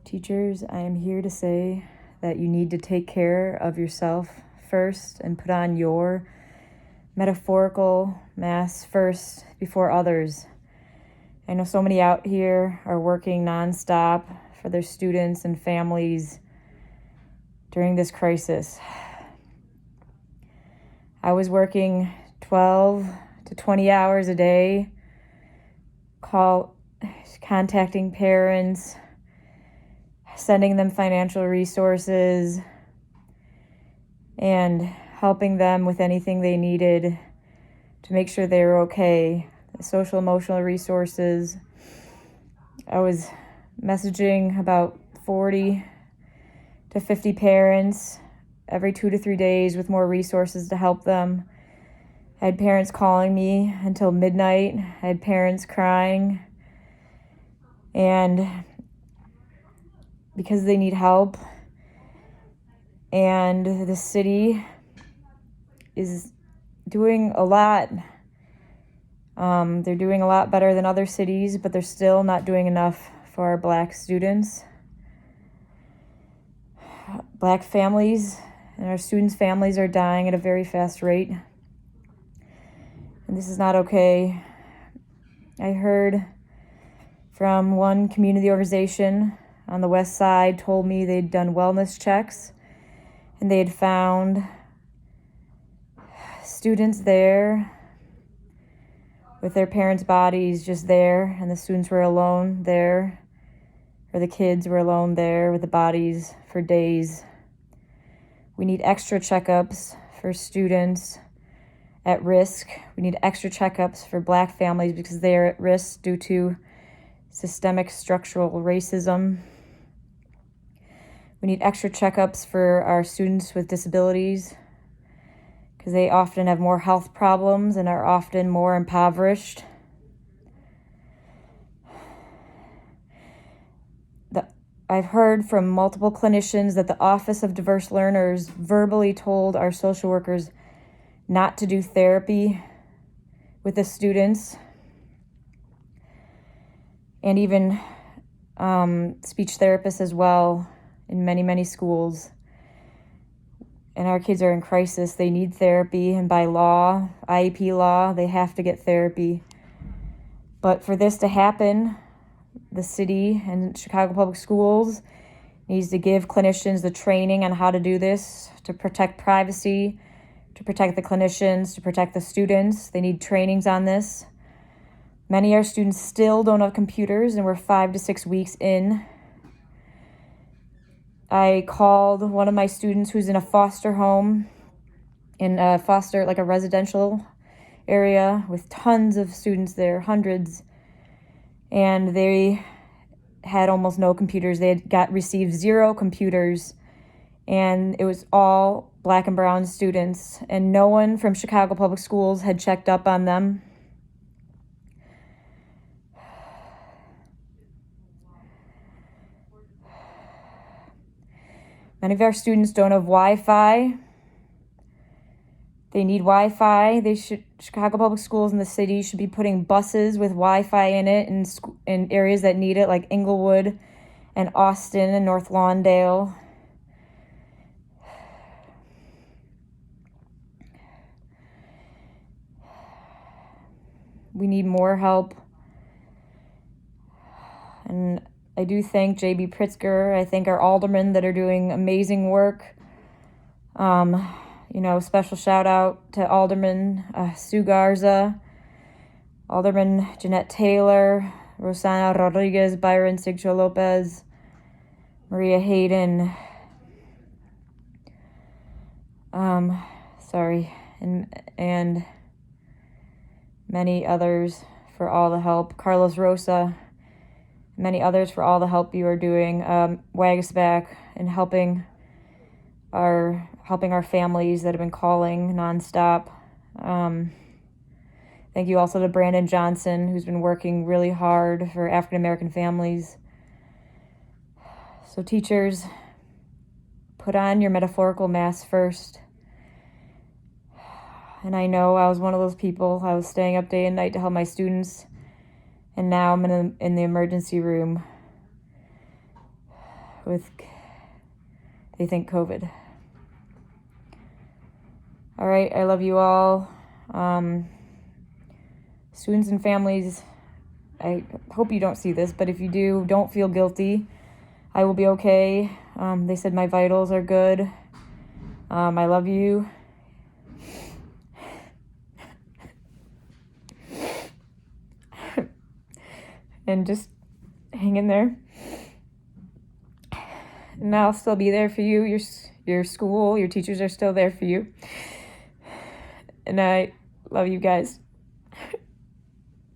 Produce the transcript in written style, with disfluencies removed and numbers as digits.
Teachers, I am here to say that you need to take care of yourself first and put on your metaphorical mask first before others. I know so many out here are working nonstop for their students and families during this crisis. I was working 12 to 20 hours a day, contacting parents, sending them financial resources, and helping them with anything they needed to make sure they were okay. Social emotional resources. I was messaging about 40 to 50 parents every 2 to 3 days with more resources to help them. I had parents calling me until midnight. I had parents crying. And because they need help, and the city is doing a lot. They're doing a lot better than other cities, but they're still not doing enough for our Black students. Black families and our students' families are dying at a very fast rate. And this is not okay. I heard from one community organization on the west side told me they'd done wellness checks and they had found students there with their parents' bodies just there, and the students were alone there, or the kids were alone there with the bodies for days. We need extra checkups for students at risk. We need extra checkups for Black families because they are at risk due to systemic structural racism. We need extra checkups for our students with disabilities because they often have more health problems and are often more impoverished. I've heard from multiple clinicians that the Office of Diverse Learners verbally told our social workers not to do therapy with the students, and even speech therapists as well in many, many schools. And our kids are in crisis. They need therapy, and by law, IEP law, they have to get therapy. But for this to happen, the city and Chicago Public Schools needs to give clinicians the training on how to do this, to protect privacy, to protect the clinicians, to protect the students. They need trainings on this. Many of our students still don't have computers, and we're 5 to 6 weeks in. I called one of my students who's in a foster home, in a residential area with tons of students there, hundreds, and they had almost no computers. They had received 0 computers, and it was all Black and brown students, and no one from Chicago Public Schools had checked up on them. Many of our students don't have Wi-Fi. They need Wi-Fi. Chicago Public Schools in the city should be putting buses with Wi-Fi in it in areas that need it, like Inglewood and Austin and North Lawndale. We need more help. And I do thank J.B. Pritzker. I thank our aldermen that are doing amazing work. Special shout out to Alderman Sue Garza, Alderman Jeanette Taylor, Rosana Rodriguez, Byron Sigcho Lopez, Maria Hayden, and many others for all the help. Carlos Rosa, many others for all the help you are doing. Wagasback and helping our families that have been calling nonstop. Thank you also to Brandon Johnson, who's been working really hard for African American families. So teachers, put on your metaphorical mask first. And I know I was one of those people. I was staying up day and night to help my students, and now I'm in the emergency room. with, they think, COVID. All right, I love you all. Students and families, I hope you don't see this, but if you do, don't feel guilty. I will be okay. They said my vitals are good. I love you. And just hang in there. And I'll still be there for you. Your school, your teachers are still there for you. And I love you guys.